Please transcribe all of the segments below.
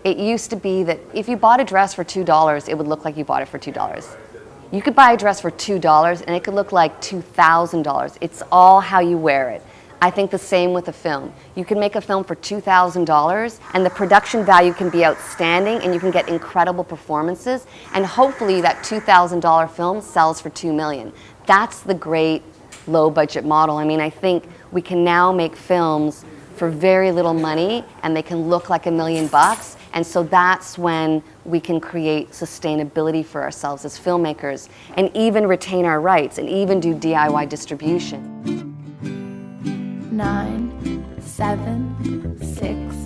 It used to be that if you bought a dress for $2, it would look like you bought it for $2. You could buy a dress for $2 and it could look like $2,000. It's all how you wear it. I think the same with a film. You can make a film for $2,000 and the production value can be outstanding and you can get incredible performances, and hopefully that $2,000 film sells for $2 million. That's the great low budget model. I mean, I think we can now make films for very little money and they can look like $1 million. And so that's when we can create sustainability for ourselves as filmmakers and even retain our rights and even do DIY distribution. 9, 7, 6,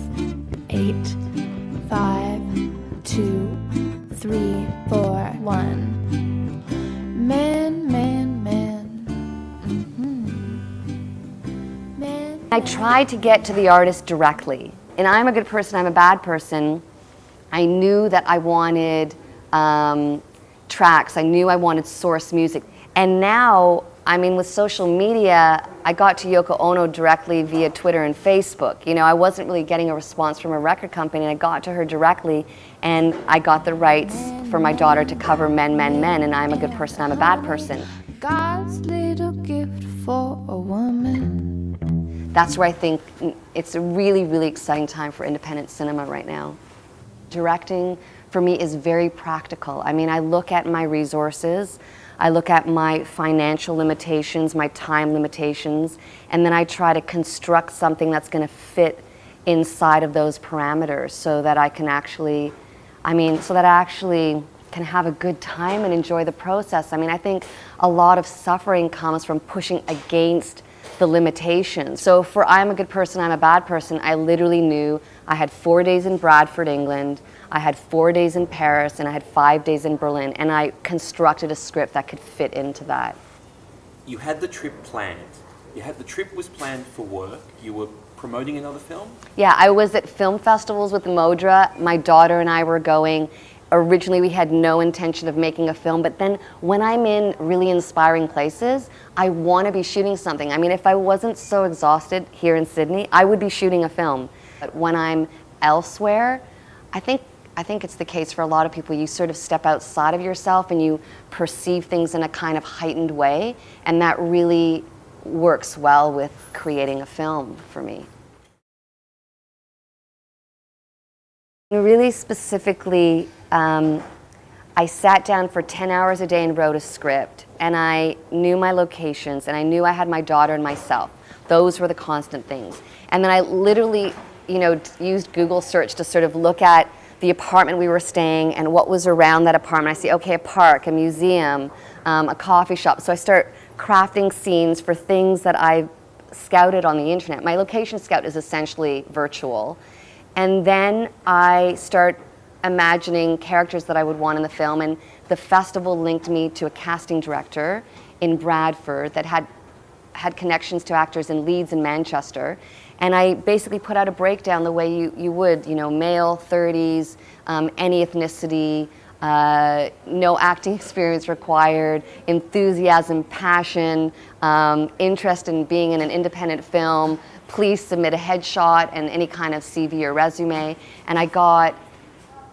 8, 5, 2, 3, 4, 1. Man, man, man. Man. I tried to get to the artist directly. And I'm a good person, I'm a bad person. I knew that I wanted tracks, I knew I wanted source music. And now, I mean, with social media, I got to Yoko Ono directly via Twitter and Facebook. You know, I wasn't really getting a response from a record company, and I got to her directly, and I got the rights for my daughter to cover Men, Men, Men, and I'm a good person, I'm a bad person. God's little gift for a woman. That's where I think it's a really, really exciting time for independent cinema right now. Directing, for me, is very practical. I mean, I look at my resources, I look at my financial limitations, my time limitations, and then I try to construct something that's going to fit inside of those parameters so that I can actually, can have a good time and enjoy the process. I mean, I think a lot of suffering comes from pushing against the limitations. So for I'm a good person, I'm a bad person, I literally knew I had 4 days in Bradford, England, I had 4 days in Paris, and I had 5 days in Berlin, and I constructed a script that could fit into that. You had the trip planned. The trip was planned for work. You were promoting another film? Yeah, I was at film festivals with Modra. My daughter and I were going. Originally, we had no intention of making a film, but then when I'm in really inspiring places, I want to be shooting something. I mean, if I wasn't so exhausted here in Sydney, I would be shooting a film. But when I'm elsewhere, I think it's the case for a lot of people. You sort of step outside of yourself and you perceive things in a kind of heightened way, and that really works well with creating a film for me. Really specifically, I sat down for 10 hours a day and wrote a script, and I knew my locations, and I knew I had my daughter and myself. Those were the constant things. And then I literally, used Google search to sort of look at the apartment we were staying and what was around that apartment. I see, okay, a park, a museum, a coffee shop. So I start crafting scenes for things that I scouted on the internet. My location scout is essentially virtual. And then I start imagining characters that I would want in the film, and the festival linked me to a casting director in Bradford that had connections to actors in Leeds and Manchester. And I basically put out a breakdown the way you would, male, 30s, any ethnicity, no acting experience required, enthusiasm, passion, interest in being in an independent film. Please submit a headshot and any kind of CV or resume. And I got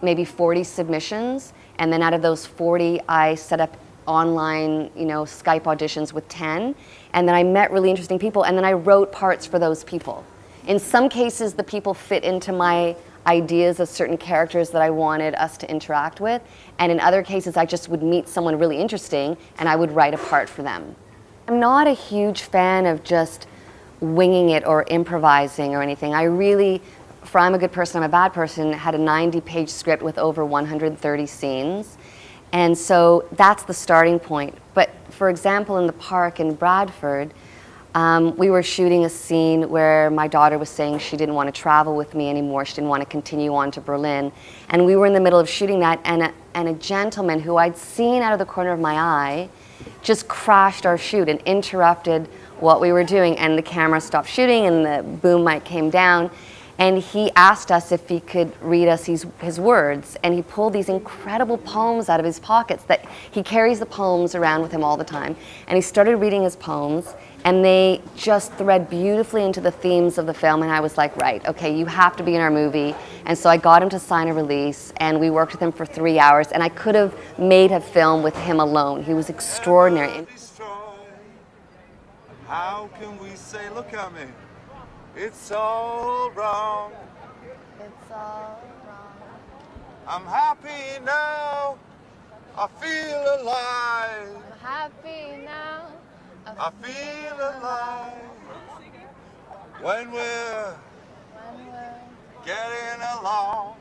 maybe 40 submissions, and then out of those 40, I set up online, Skype auditions with 10, and then I met really interesting people, and then I wrote parts for those people. In some cases, the people fit into my ideas of certain characters that I wanted us to interact with, and in other cases, I just would meet someone really interesting, and I would write a part for them. I'm not a huge fan of just winging it or improvising or anything. I really, for I'm a good person, I'm a bad person, had a 90-page script with over 130 scenes. And so that's the starting point. But for example, in the park in Bradford, we were shooting a scene where my daughter was saying she didn't want to travel with me anymore, she didn't want to continue on to Berlin. And we were in the middle of shooting that, and a gentleman who I'd seen out of the corner of my eye just crashed our shoot and interrupted what we were doing, and the camera stopped shooting and the boom mic came down, and he asked us if he could read us his words, and he pulled these incredible poems out of his pockets that he carries the poems around with him all the time, and he started reading his poems, And they just thread beautifully into the themes of the film, and I was like, right, okay, you have to be in our movie. And so I got him to sign a release, and we worked with him for 3 hours, and I could have made a film with him alone. He was extraordinary. How can we say, look at me, it's all wrong. It's all wrong. I'm happy now, I feel alive. I'm happy now. I feel alive when we're getting along.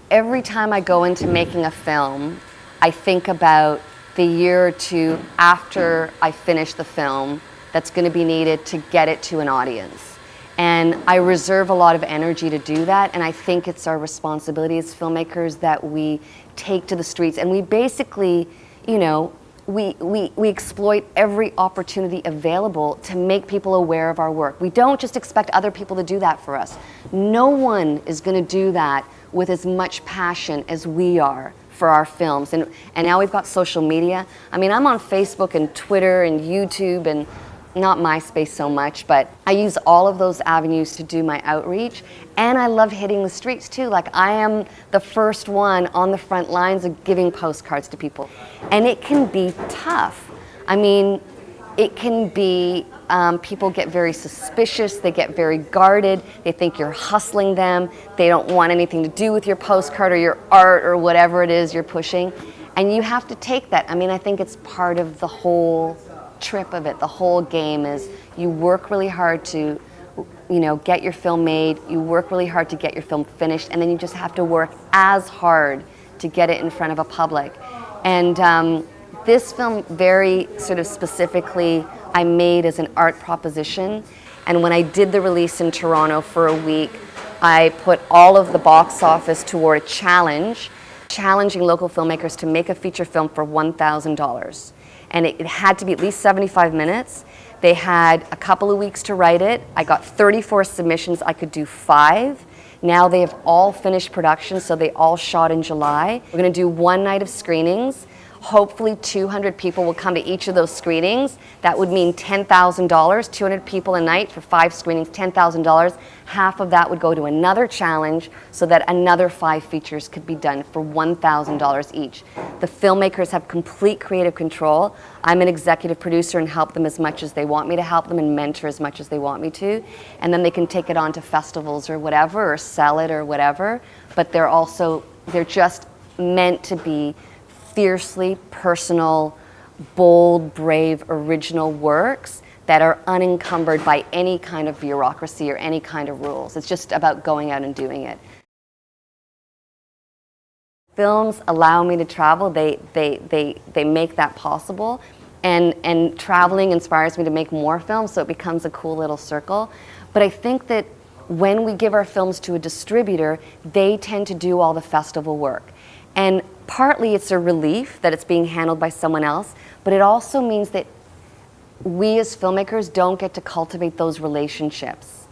Every time I go into making a film, I think about the year or two after I finish the film that's going to be needed to get it to an audience. And I reserve a lot of energy to do that, and I think it's our responsibility as filmmakers that we take to the streets, and we basically, you know, we exploit every opportunity available to make people aware of our work. We don't just expect other people to do that for us. No one is going to do that with as much passion as we are for our films. And now we've got social media. I mean, I'm on Facebook and Twitter and YouTube and not MySpace so much, but I use all of those avenues to do my outreach. And I love hitting the streets too. Like, I am the first one on the front lines of giving postcards to people. And it can be tough. I mean, it can be, people get very suspicious, they get very guarded, they think you're hustling them, they don't want anything to do with your postcard or your art or whatever it is you're pushing. And you have to take that. I mean, I think it's part of the whole trip of it. The whole game is you work really hard to, you know, get your film made, you work really hard to get your film finished, and then you just have to work as hard to get it in front of a public. And this film very sort of specifically I made as an art proposition, and when I did the release in Toronto for a week, I put all of the box office toward a challenge, challenging local filmmakers to make a feature film for $1,000. And it had to be at least 75 minutes. They had a couple of weeks to write it. I got 34 submissions. I could do 5. Now they have all finished production, so they all shot in July. We're going to do one night of screenings. Hopefully 200 people will come to each of those screenings. That would mean $10,000, 200 people a night for 5 screenings, $10,000. Half of that would go to another challenge so that another 5 features could be done for $1,000 each. The filmmakers have complete creative control. I'm an executive producer and help them as much as they want me to help them and mentor as much as they want me to. And then they can take it on to festivals or whatever, or sell it or whatever. But they're just meant to be fiercely personal, bold, brave, original works that are unencumbered by any kind of bureaucracy or any kind of rules. It's just about going out and doing it. Films allow me to travel. They make that possible. And traveling inspires me to make more films, so it becomes a cool little circle. But I think that when we give our films to a distributor, they tend to do all the festival work. And partly it's a relief that it's being handled by someone else, but it also means that we as filmmakers don't get to cultivate those relationships.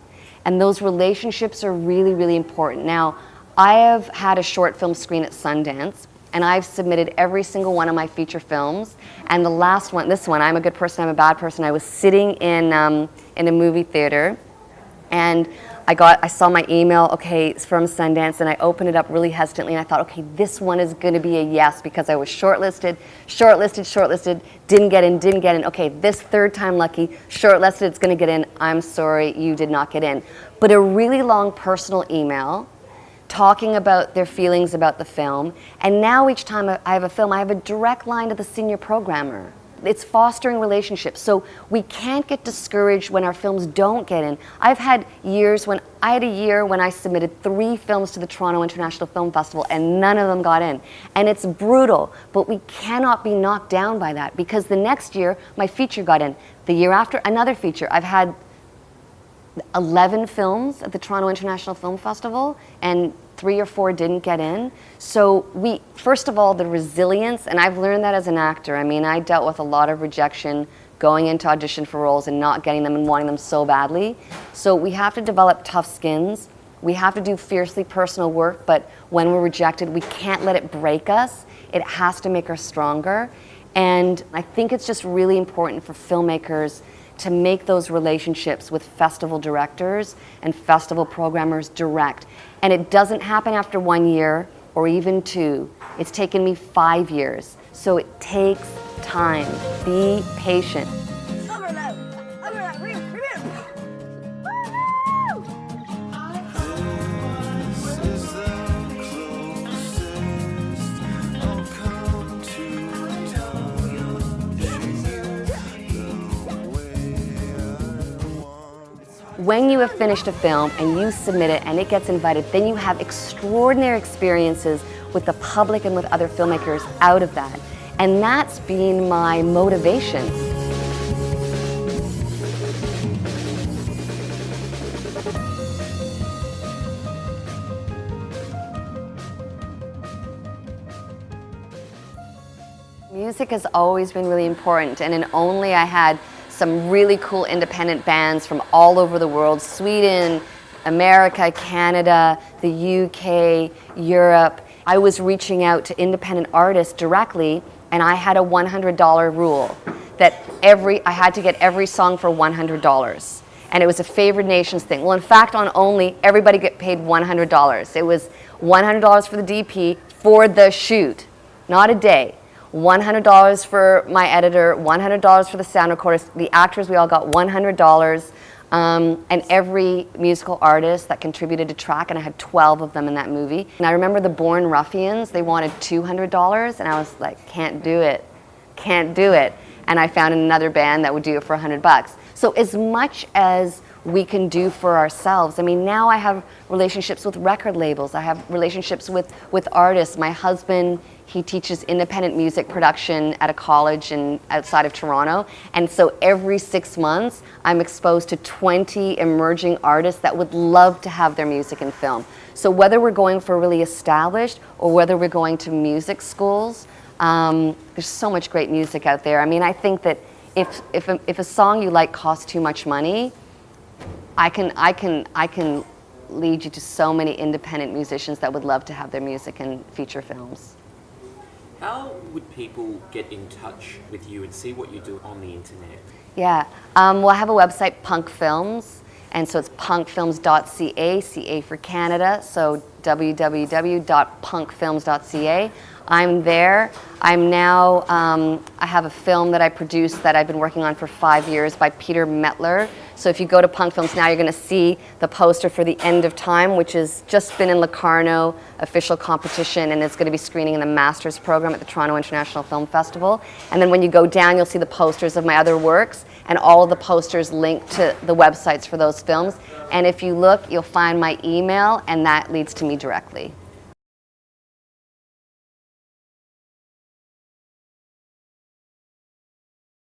And those relationships are really, really important. Now, I have had a short film screen at Sundance, and I've submitted every single one of my feature films. And the last one, this one, I'm a good person, I'm a bad person, I was sitting in a movie theater, and I saw my email, okay, it's from Sundance, and I opened it up really hesitantly, and I thought, okay, this one is going to be a yes, because I was shortlisted, didn't get in, okay, this third time lucky, shortlisted, it's going to get in, I'm sorry, you did not get in. But a really long personal email talking about their feelings about the film, and now each time I have a film, I have a direct line to the senior programmer. It's fostering relationships. So we can't get discouraged when our films don't get in. I had a year when I submitted 3 films to the Toronto International Film Festival and none of them got in. And it's brutal, but we cannot be knocked down by that, because the next year my feature got in. The year after, another feature. I've had 11 films at the Toronto International Film Festival and 3 or 4 didn't get in. So first of all, the resilience, and I've learned that as an actor. I mean, I dealt with a lot of rejection going into audition for roles and not getting them and wanting them so badly. So we have to develop tough skins. We have to do fiercely personal work, but when we're rejected, we can't let it break us. It has to make us stronger. And I think it's just really important for filmmakers to make those relationships with festival directors and festival programmers direct. And it doesn't happen after 1 year or even 2. It's taken me 5 years. So it takes time. Be patient. When you have finished a film and you submit it and it gets invited, then you have extraordinary experiences with the public and with other filmmakers out of that. And that's been my motivation. Music has always been really important, and in Only I had some really cool independent bands from all over the world, Sweden, America, Canada, the UK, Europe. I was reaching out to independent artists directly, and I had a $100 rule that I had to get every song for $100. And it was a favored nations thing. Well, in fact, on Only, everybody get paid $100. It was $100 for the DP for the shoot, not a day. $100 for my editor, $100 for the sound recorders. The actors, we all got $100. And every musical artist that contributed to track, and I had 12 of them in that movie. And I remember the Born Ruffians, they wanted $200, and I was like, can't do it, can't do it. And I found another band that would do it for $100. So as much as we can do for ourselves, I mean, now I have relationships with record labels, I have relationships with artists. My husband, he teaches independent music production at a college outside of Toronto. And so every 6 months, I'm exposed to 20 emerging artists that would love to have their music in film. So whether we're going for really established or whether we're going to music schools, there's so much great music out there. I mean, I think that if a song you like costs too much money, I can lead you to so many independent musicians that would love to have their music in feature films. How would people get in touch with you and see what you do on the internet? Yeah, well, I have a website, Punk Films, and so it's punkfilms.ca, CA for Canada, so www.punkfilms.ca. I'm there. I'm now, I have a film that I produced that I've been working on for 5 years by Peter Mettler. So if you go to Punk Films now, you're going to see the poster for The End of Time, which has just been in Locarno official competition, and it's going to be screening in the Masters program at the Toronto International Film Festival. And then when you go down, you'll see the posters of my other works, and all of the posters link to the websites for those films. And if you look, you'll find my email, and that leads to me directly.